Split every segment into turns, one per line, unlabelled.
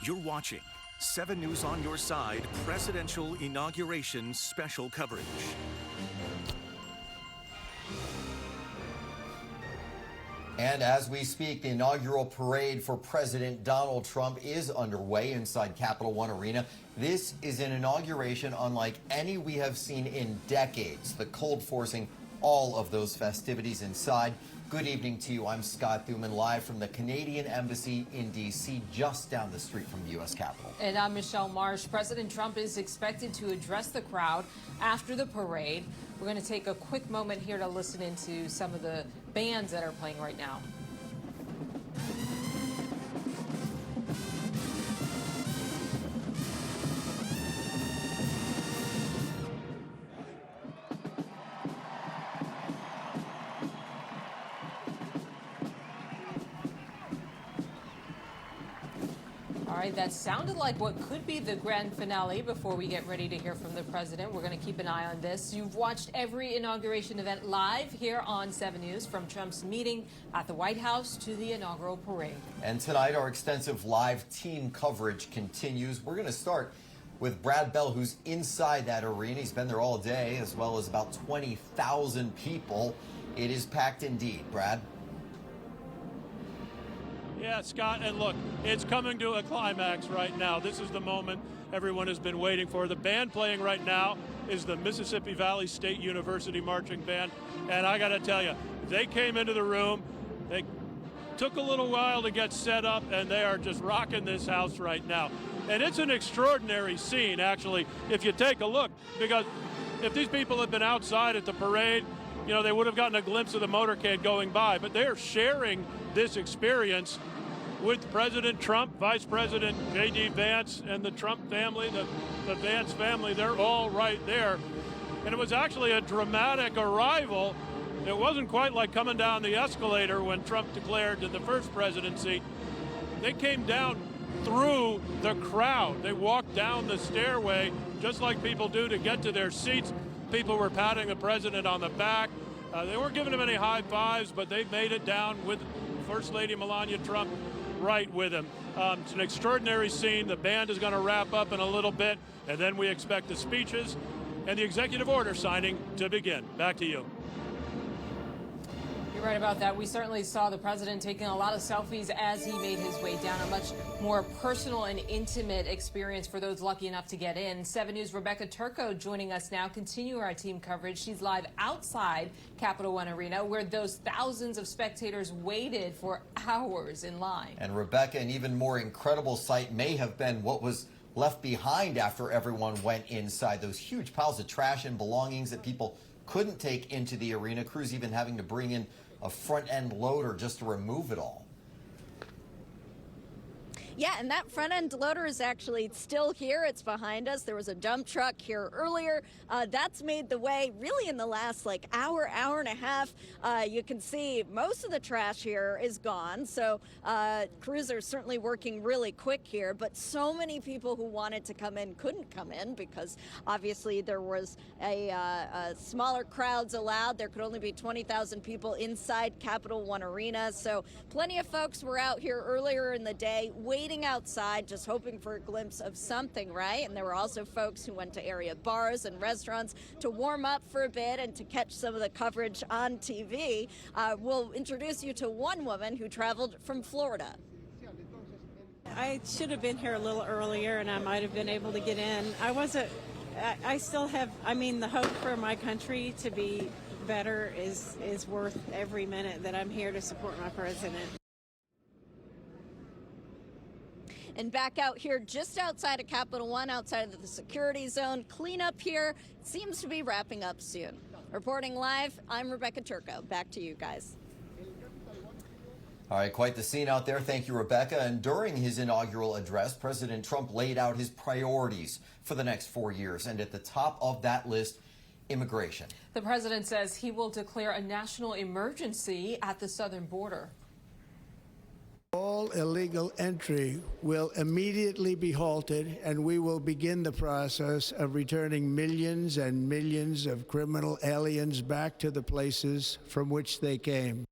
You're watching 7 News on your side Presidential Inauguration Special Coverage.
And as we speak, the inaugural parade for President Donald Trump is underway inside Capital One Arena. This is an inauguration unlike any we have seen in decades, the cold forcing all of those festivities inside. Good evening to you. I'm Scott Thuman, live from the Canadian Embassy in D.C., just down the street from the U.S. Capitol.
And I'm Michelle Marsh. President Trump is expected to address the crowd after the parade. We're going to take a quick moment here to listen into some of the bands that are playing right now. All right, that sounded like what could be the grand finale before we get ready to hear from the president. We're going to keep an eye on this. You've watched every inauguration event live here on 7 News, from Trump's meeting at the White House to the inaugural parade. And
tonight, our extensive live team coverage continues. We're going to start with Brad Bell, who's inside that arena. He's been there all day, as well as about 20,000 people. It is packed indeed. Brad?
Yeah, Scott, and look, it's coming to a climax right now. This is the moment everyone has been waiting for. The band playing right now is the Mississippi Valley State University Marching Band, and I got to tell you, they came into the room, they took a little while to get set up, and they are just rocking this house right now. And it's an extraordinary scene, actually, if you take a look, because if these people had been outside at the parade, you know, they would have gotten a glimpse of the motorcade going by, but they're sharing this experience with President Trump, Vice President J.D. Vance, and the Trump family, the Vance family. They're all right there. And it was actually a dramatic arrival. It wasn't quite like coming down the escalator when Trump declared in the first presidency. They came down through the crowd. They walked down the stairway just like people do to get to their seats. People were patting the president on the back. They weren't giving him any high fives, but they made it down with First Lady Melania Trump right with him. It's an extraordinary scene. The band is going to wrap up in a little bit, and then we expect the speeches and the executive order signing to begin. Back to you.
You're right about that. We certainly saw the president taking a lot of selfies as he made his way down. A much more personal and intimate experience for those lucky enough to get in. 7 News' Rebecca Turco joining us now. Continue our team coverage. She's live outside Capital One Arena, where those thousands of spectators waited for hours in line.
And Rebecca, an even more incredible sight may have been what was left behind after everyone went inside. Those huge piles of trash and belongings that people couldn't take into the arena. Crews even having to bring in a front-end loader just to remove it all.
Yeah, and that front-end loader is actually still here. It's behind us. There was a dump truck here earlier. That's made the way really in the last hour and a half. You can see most of the trash here is gone. So crews are certainly working really quick here. But so many people who wanted to come in couldn't come in because obviously there was a smaller crowds allowed. There could only be 20,000 people inside Capital One Arena. So plenty of folks were out here earlier in the day waiting outside, just hoping for a glimpse of something, right? And there were also folks who went to area bars and restaurants to warm up for a bit and to catch some of the coverage on TV. We'll introduce you to one woman who traveled from Florida.
I should have been here a little earlier and I might have been able to get in. I still have, the hope for my country to be better is worth every minute that I'm here to support my president.
And back out here just outside of Capital One, outside of the security zone, cleanup here seems to be wrapping up soon. Reporting live, I'm Rebecca Turco. Back to you guys.
All right, quite the scene out there. Thank you, Rebecca. And during his inaugural address, President Trump laid out his priorities for the next 4 years. And at the top of that list, immigration.
The president says he will declare a national emergency at the southern border.
All illegal entry will immediately be halted, and we will begin the process of returning millions and millions of criminal aliens back to the places from which they came.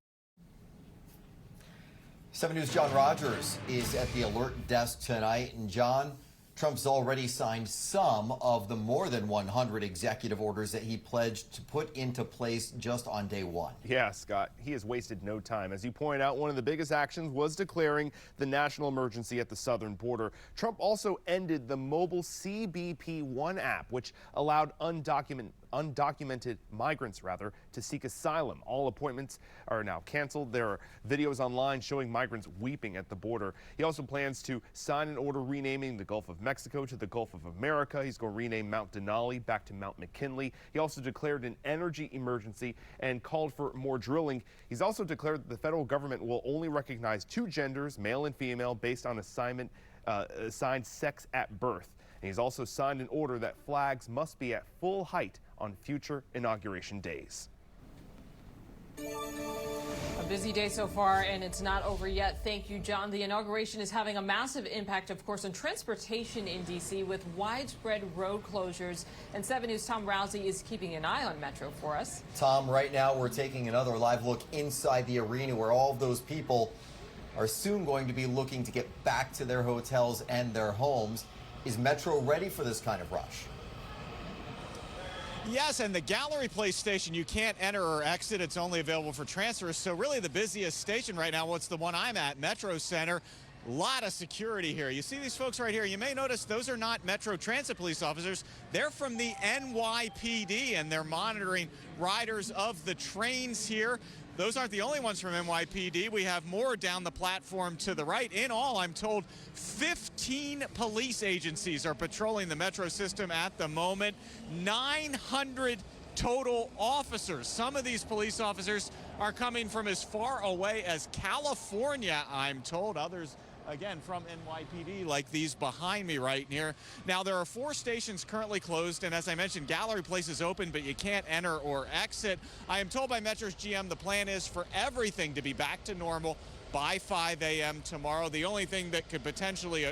7 News' John Rogers is at the alert desk tonight. And John, Trump's already signed some of the more than 100 executive orders that he pledged to put into place just on day one.
Yeah, Scott, he has wasted no time. As you point out, one of the biggest actions was declaring the national emergency at the southern border. Trump also ended the mobile CBP One app, which allowed undocumented migrants to seek asylum. All appointments are now canceled. There are videos online showing migrants weeping at the border. He also plans to sign an order renaming the Gulf of Mexico to the Gulf of America. He's going to rename Mount Denali back to Mount McKinley. He also declared an energy emergency and called for more drilling. He's also declared that the federal government will only recognize 2 genders, male and female, based on assigned sex at birth. And he's also signed an order that flags must be at full height on future inauguration days.
A busy day so far, and it's not over yet. Thank you, John. The inauguration is having a massive impact, of course, on transportation in D.C. with widespread road closures. And 7 News' Tom Rousey is keeping an eye on Metro for us.
Tom, right now we're taking another live look inside the arena where all of those people are soon going to be looking to get back to their hotels and their homes. Is Metro ready for this kind of rush?
Yes, and the Gallery Place station, you can't enter or exit. It's only available for transfers. So really the busiest station right now, what's the one I'm at, Metro Center. A lot of security here. You see these folks right here. You may notice those are not Metro Transit police officers. They're from the NYPD, and they're monitoring riders of the trains here. Those aren't the only ones from NYPD. We have more down the platform to the right. In all, I'm told 15 police agencies are patrolling the Metro system at the moment. 900 total officers. Some of these police officers are coming from as far away as California, I'm told. Others, again, from NYPD, like these behind me right here. Now, there are 4 stations currently closed, and as I mentioned, Gallery Place is open, but you can't enter or exit. I am told by Metro's GM the plan is for everything to be back to normal by 5 a.m. tomorrow. The only thing that could potentially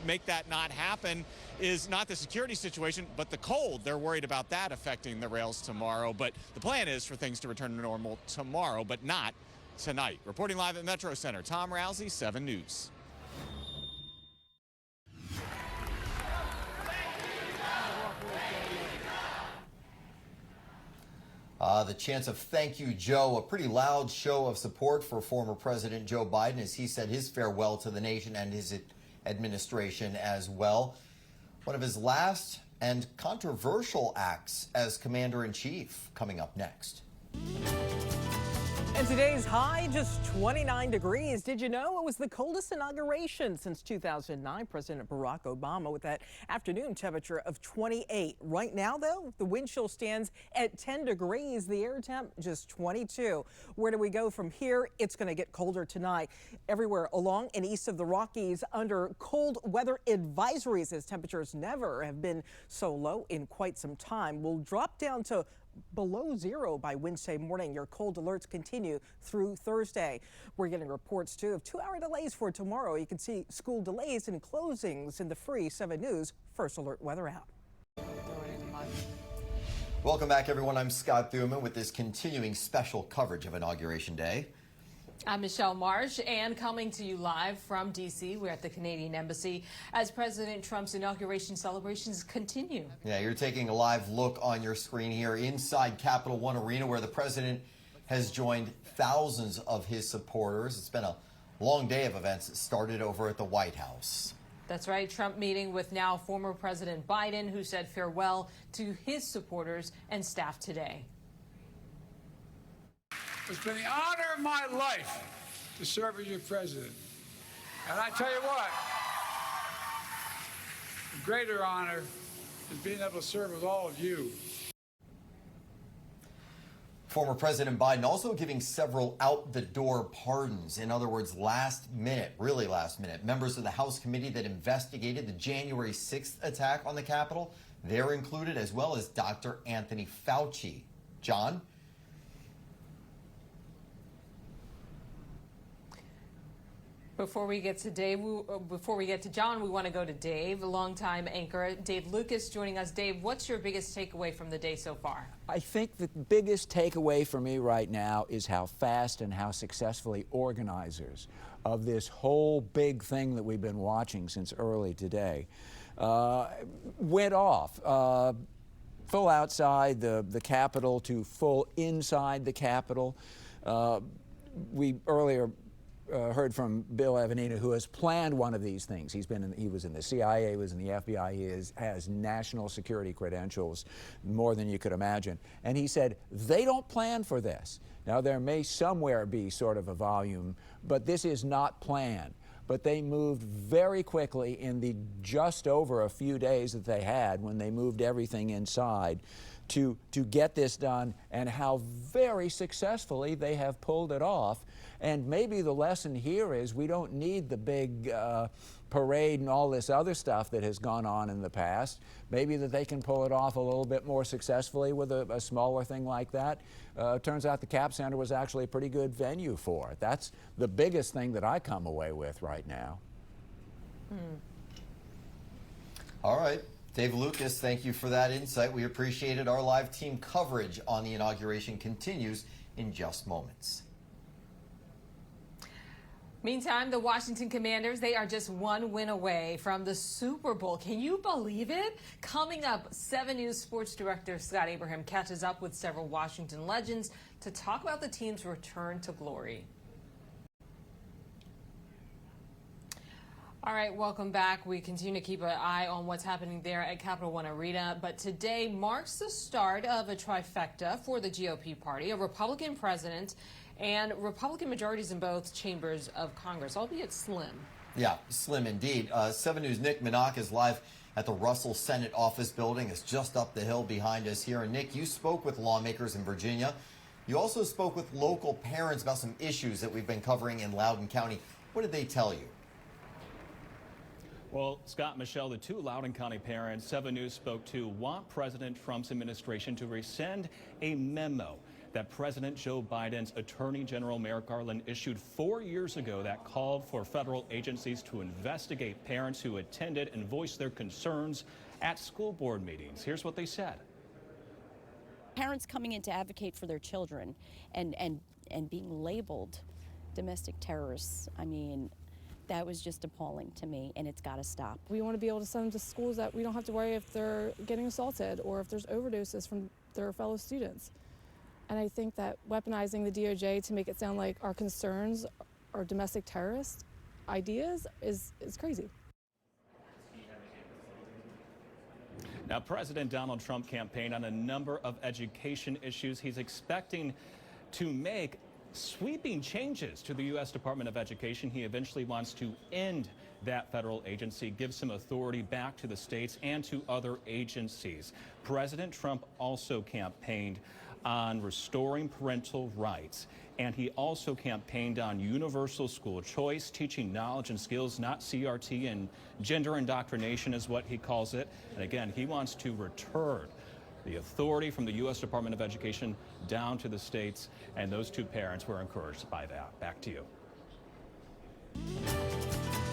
make that not happen is not the security situation, but the cold. They're worried about that affecting the rails tomorrow. But the plan is for things to return to normal tomorrow, but not tonight. Reporting live at Metro Center, Tom Rousey, 7 News.
The chants of "Thank you, Joe," a pretty loud show of support for former President Joe Biden as he said his farewell to the nation and his administration as well. One of his last and controversial acts as commander-in-chief coming up next.
And today's high, just 29 degrees. Did you know it was the coldest inauguration since 2009? President Barack Obama with that afternoon temperature of 28. Right now, though, the wind chill stands at 10 degrees. The air temp just 22. Where do we go from here? It's going to get colder tonight. Everywhere along and east of the Rockies under cold weather advisories as temperatures never have been so low in quite some time. We'll drop down to below 0 by Wednesday morning. Your cold alerts continue through Thursday. We're getting reports, too, of 2-hour delays for tomorrow. You can see school delays and closings in the free 7 News First Alert Weather app.
Welcome back, everyone. I'm Scott Thuman with this continuing special coverage of Inauguration Day.
I'm Michelle Marsh, and coming to you live from D.C. We're at the Canadian Embassy as President Trump's inauguration celebrations continue. Yeah,
you're taking a live look on your screen here inside Capital One Arena, where the president has joined thousands of his supporters. It's been a long day of events that started over at the White House.
That's right. Trump meeting with now former President Biden, who said farewell to his supporters and staff today.
It's been the honor of my life to serve as your president. And I tell you what, a greater honor is being able to serve with all of you.
Former President Biden also giving several out-the-door pardons. In other words, last minute, really last minute. Members of the House committee that investigated the January 6th attack on the Capitol, they're included, as well as Dr. Anthony Fauci. John?
Before we get to John, we want to go to Dave, a longtime anchor. Dave Lucas joining us. Dave, what's your biggest takeaway from the day so far?
I think the biggest takeaway for me right now is how fast and how successfully organizers of this whole big thing that we've been watching since early today went off. Full outside the Capitol to full inside the Capitol. We earlier heard from Bill Evanina, who has planned one of these things. He was in the CIA, was in the FBI. He has national security credentials, more than you could imagine. And he said, they don't plan for this. Now, there may somewhere be sort of a volume, but this is not planned. But they moved very quickly in the just over a few days that they had when they moved everything inside to get this done, and how very successfully they have pulled it off. And maybe the lesson here is we don't need the big parade and all this other stuff that has gone on in the past. Maybe that they can pull it off a little bit more successfully with a smaller thing like that. Turns out the Cap Center was actually a pretty good venue for it. That's the biggest thing that I come away with right now.
All right. Dave Lucas, thank you for that insight. We appreciate it. Our live team coverage on the inauguration continues in just moments.
Meantime, the Washington Commanders, they are just one win away from the Super Bowl. Can you believe it? Coming up, 7 News Sports Director Scott Abraham catches up with several Washington legends to talk about the team's return to glory. All right, welcome back. We continue to keep an eye on what's happening there at Capital One Arena. But today marks the start of a trifecta for the GOP party, a Republican president and Republican majorities in both chambers of Congress, albeit slim.
Yeah, slim indeed. 7 News' Nick Minock is live at the Russell Senate office building. It's just up the hill behind us here. And Nick, you spoke with lawmakers in Virginia. You also spoke with local parents about some issues that we've been covering in Loudoun County. What did they tell you?
Well, Scott, Michelle, the two Loudoun County parents 7 News spoke to want President Trump's administration to rescind a memo that President Joe Biden's Attorney General Merrick Garland issued 4 years ago that called for federal agencies to investigate parents who attended and voiced their concerns at school board meetings. Here's what they said.
Parents coming in to advocate for their children and being labeled domestic terrorists, I mean, that was just appalling to me, and it's got to stop.
We want to be able to send them to schools that we don't have to worry if they're getting assaulted or if there's overdoses from their fellow students. And I think that weaponizing the DOJ to make it sound like our concerns are domestic terrorist ideas is crazy.
Now, President Donald Trump campaigned on a number of education issues. He's expecting to make sweeping changes to the U.S. Department of Education. He eventually wants to end that federal agency, give some authority back to the states and to other agencies. President Trump also campaigned on restoring parental rights, and he also campaigned on universal school choice, teaching knowledge and skills, not CRT, and gender indoctrination is what he calls it. And again, he wants to return the authority from the U.S. Department of Education down to the states, and those two parents were encouraged by that. Back to you.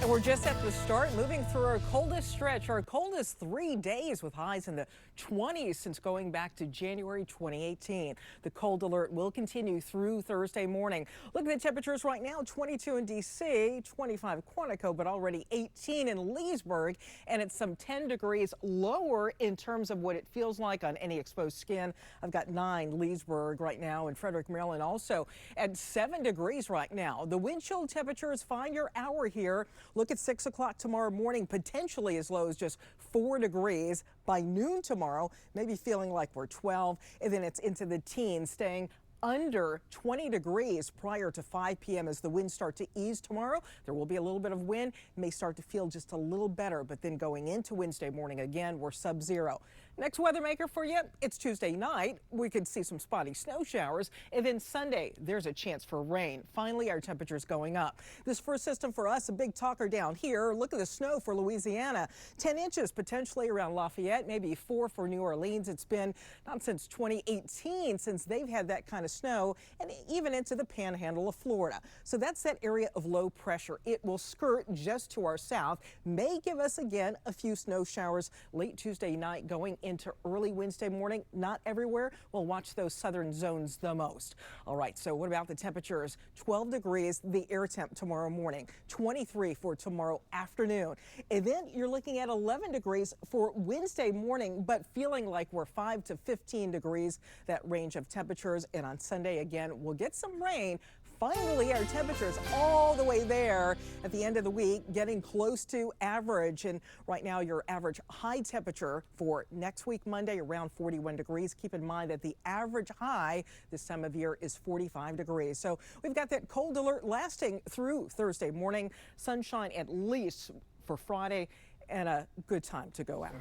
And we're just at the start, moving through our coldest stretch, our coldest 3 days with highs in the 20s since going back to January 2018. The cold alert will continue through Thursday morning. Look at the temperatures right now, 22 in D.C., 25 in Quantico, but already 18 in Leesburg, and it's some 10 degrees lower in terms of what it feels like on any exposed skin. I've got 9 Leesburg right now, and Frederick, Maryland also at 7 degrees right now. The wind chill temperatures find your hour here. Look at 6 o'clock tomorrow morning, potentially as low as just 4 degrees. By noon tomorrow, maybe feeling like we're 12, and then it's into the teens, staying under 20 degrees prior to 5 p.m. as the winds start to ease tomorrow. There will be a little bit of wind. It may start to feel just a little better, but then going into Wednesday morning again, we're sub-zero. Next weather maker for you, it's Tuesday night. We could see some spotty snow showers, and then Sunday, there's a chance for rain. Finally, our temperatures going up. This first system for us, a big talker down here. Look at the snow for Louisiana. 10 inches potentially around Lafayette, maybe 4 for New Orleans. It's been not since 2018 since they've had that kind of snow, and even into the panhandle of Florida. So that's that area of low pressure. It will skirt just to our south, may give us again a few snow showers late Tuesday night going into early Wednesday morning. Not everywhere. We'll watch those southern zones the most. All right, so what about the temperatures? 12 degrees, the air temp tomorrow morning, 23 for tomorrow afternoon. And then you're looking at 11 degrees for Wednesday morning, but feeling like we're 5 to 15 degrees, that range of temperatures. And on Sunday, again, we'll get some rain. Finally, our temperatures all the way there at the end of the week, getting close to average. And right now, your average high temperature for next week, Monday, around 41 degrees. Keep in mind that the average high this time of year is 45 degrees. So we've got that cold alert lasting through Thursday morning. Sunshine at least for Friday, and a good time to go out.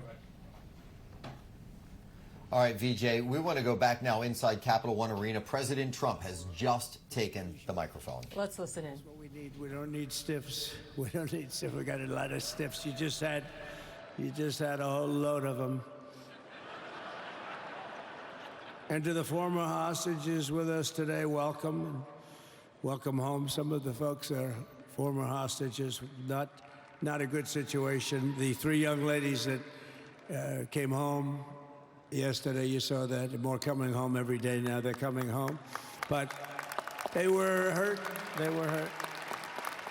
All right, VJ, we want to go back now inside Capital One Arena. President Trump has just taken the microphone.
Let's listen in.
That's what we need. We don't need stiffs. We don't need stiffs. We got a lot of stiffs. You just had a whole load of them. And to the former hostages with us today, welcome. And welcome home. Some of the folks are former hostages. Not a good situation. The 3 young ladies that came home yesterday, you saw that. They're more coming home every day now. They're coming home. But they were hurt. They were hurt.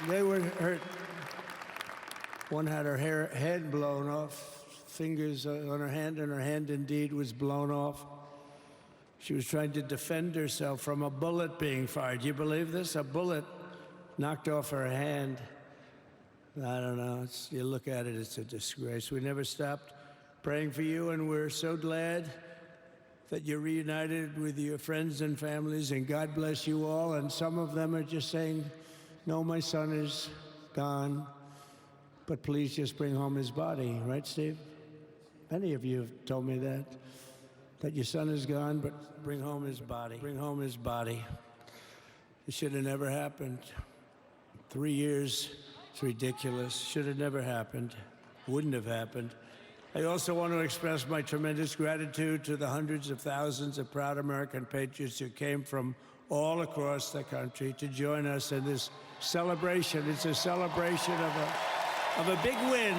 They were hurt. One had her head blown off, fingers on her hand, and her hand indeed was blown off. She was trying to defend herself from a bullet being fired. You believe this? A bullet knocked off her hand. I don't know. You look at it, it's a disgrace. We never stopped praying for you, and we're so glad that you're reunited with your friends and families, and God bless you all. And some of them are just saying, no, my son is gone, but please just bring home his body. Right, Steve? Many of you have told me that your son is gone, but bring home his body. Bring home his body. It should have never happened. 3 years, it's ridiculous. Should have never happened. Wouldn't have happened. I also want to express my tremendous gratitude to the hundreds of thousands of proud American patriots who came from all across the country to join us in this celebration. It's a celebration of a big win.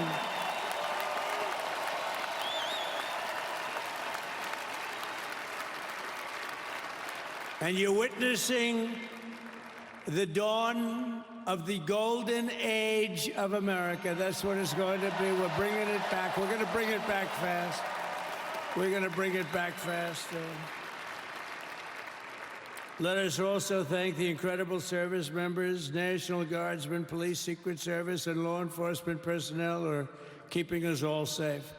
And you're witnessing the dawn of the golden age of America. That's what it's going to be. We're bringing it back. We're going to bring it back fast. We're going to bring it back fast. Let us also thank the incredible service members, National Guardsmen, Police, Secret Service, and law enforcement personnel who are keeping us all safe,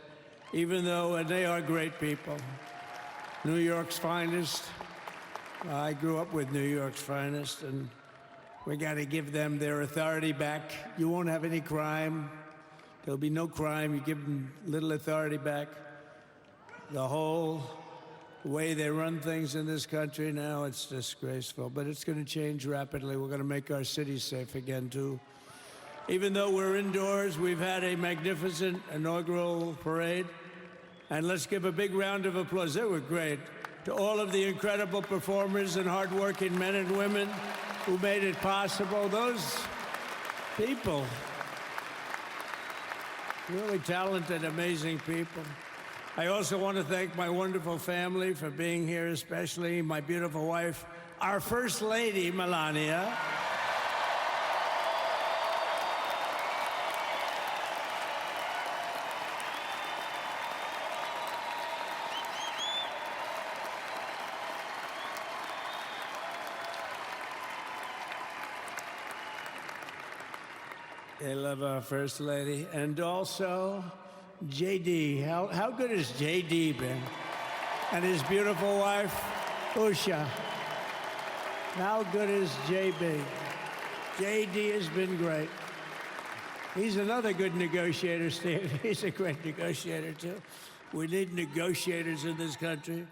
even though they are great people. New York's finest. I grew up with New York's finest, and we got to give them their authority back. You won't have any crime. There'll be no crime. You give them little authority back. The whole way they run things in this country now, it's disgraceful. But it's going to change rapidly. We're going to make our cities safe again, too. Even though we're indoors, we've had a magnificent inaugural parade. And let's give a big round of applause. They were great. To all of the incredible performers and hardworking men and women who made it possible. Those people, really talented, amazing people. I also want to thank my wonderful family for being here, especially my beautiful wife, our First Lady, Melania. They love our First Lady. And also, JD. How good has JD been? And his beautiful wife, Usha. How good is JB? JD has been great. He's another good negotiator, Steve. He's a great negotiator, too. We need negotiators in this country.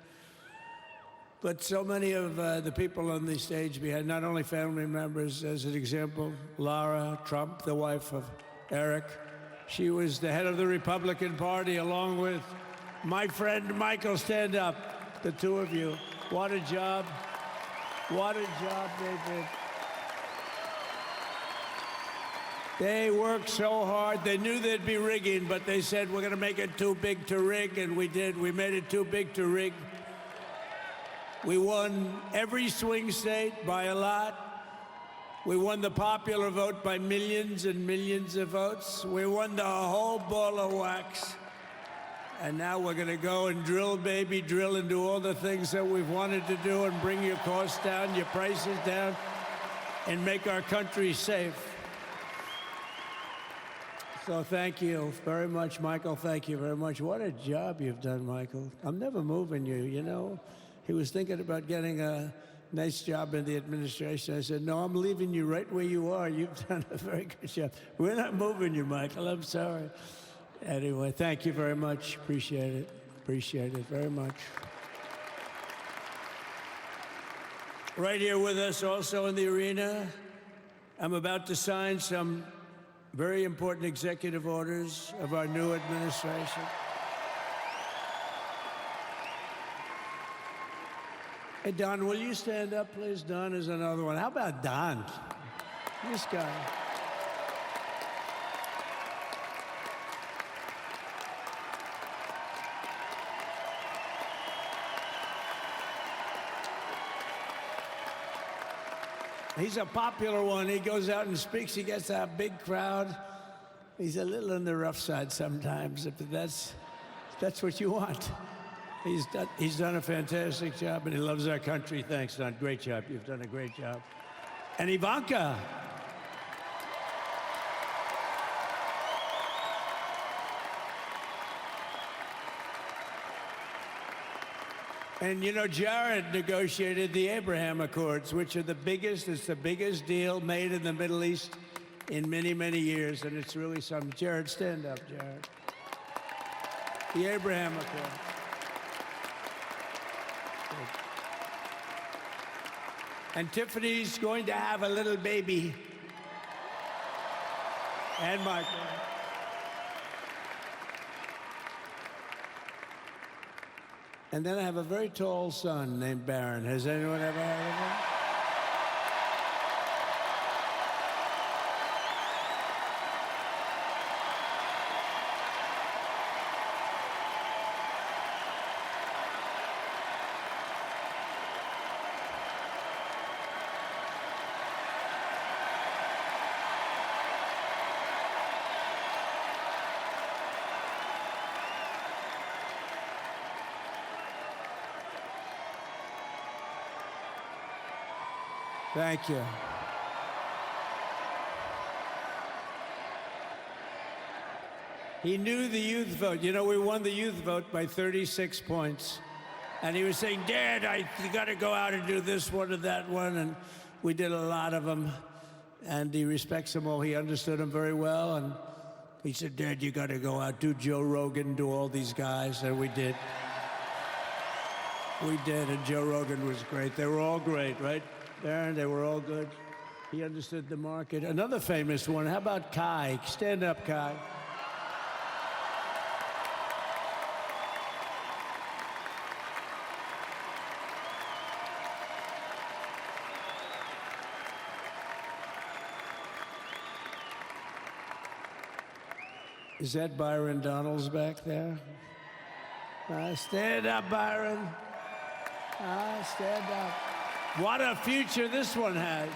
But so many of the people on the stage behind, not only family members, as an example, Lara Trump, the wife of Eric. She was the head of the Republican Party, along with my friend Michael. Stand up, the two of you. What a job. What a job they did. They worked so hard. They knew there'd be rigging, but they said, we're going to make it too big to rig, and we did. We made it too big to rig. We won every swing state by a lot. We won the popular vote by millions and millions of votes. We won the whole ball of wax. And now we're going to go and drill, baby, drill, and do all the things that we've wanted to do and bring your costs down, your prices down, and make our country safe. So thank you very much, Michael. Thank you very much. What a job you've done, Michael. I'm never moving you, you know. He was thinking about getting a nice job in the administration. I said, no, I'm leaving you right where you are. You've done a very good job. We're not moving you, Michael. I'm sorry. Anyway, thank you very much. Appreciate it. Appreciate it very much. Right here with us also in the arena, I'm about to sign some very important executive orders of our new administration. Hey, Don, will you stand up, please? Don is another one. How about Don? This guy. He's a popular one. He goes out and speaks. He gets a big crowd. He's a little on the rough side sometimes, but that's what you want. He's done a fantastic job, and he loves our country. Thanks, Don. Great job. You've done a great job. And Ivanka. And, you know, Jared negotiated the Abraham Accords, which are the biggest deal made in the Middle East in many, many years, and it's really something. Jared, stand up, Jared. The Abraham Accords. And Tiffany's going to have a little baby. And Michael. And then I have a very tall son named Barron. Has anyone ever heard of him? Thank you. He knew the youth vote. You know, we won the youth vote by 36 points. And he was saying, Dad, you got to go out and do this one and that one. And we did a lot of them. And he respects them all. He understood them very well. And he said, Dad, you got to go out, do Joe Rogan, do all these guys. And we did. We did. And Joe Rogan was great. They were all great, right? Darren, they were all good. He understood the market. Another famous one, how about Kai? Stand up, Kai. Is that Byron Donalds back there? Stand up, Byron. Stand up. What a future this one has.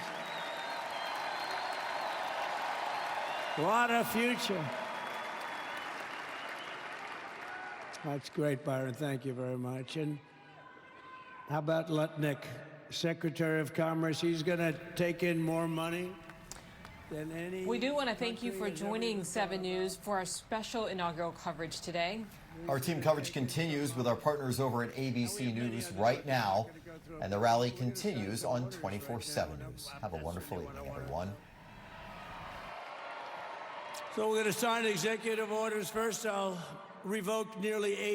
What a future. That's great, Byron. Thank you very much. And how about Lutnick, Secretary of Commerce? He's going to take in more money than any.
We do want to thank you for joining 7 News for our special inaugural coverage today.
Our team coverage continues with our partners over at ABC News right now. And the rally continues on 24/7 News. Have a wonderful evening, everyone.
So we're going to sign executive orders. First, I'll revoke nearly 80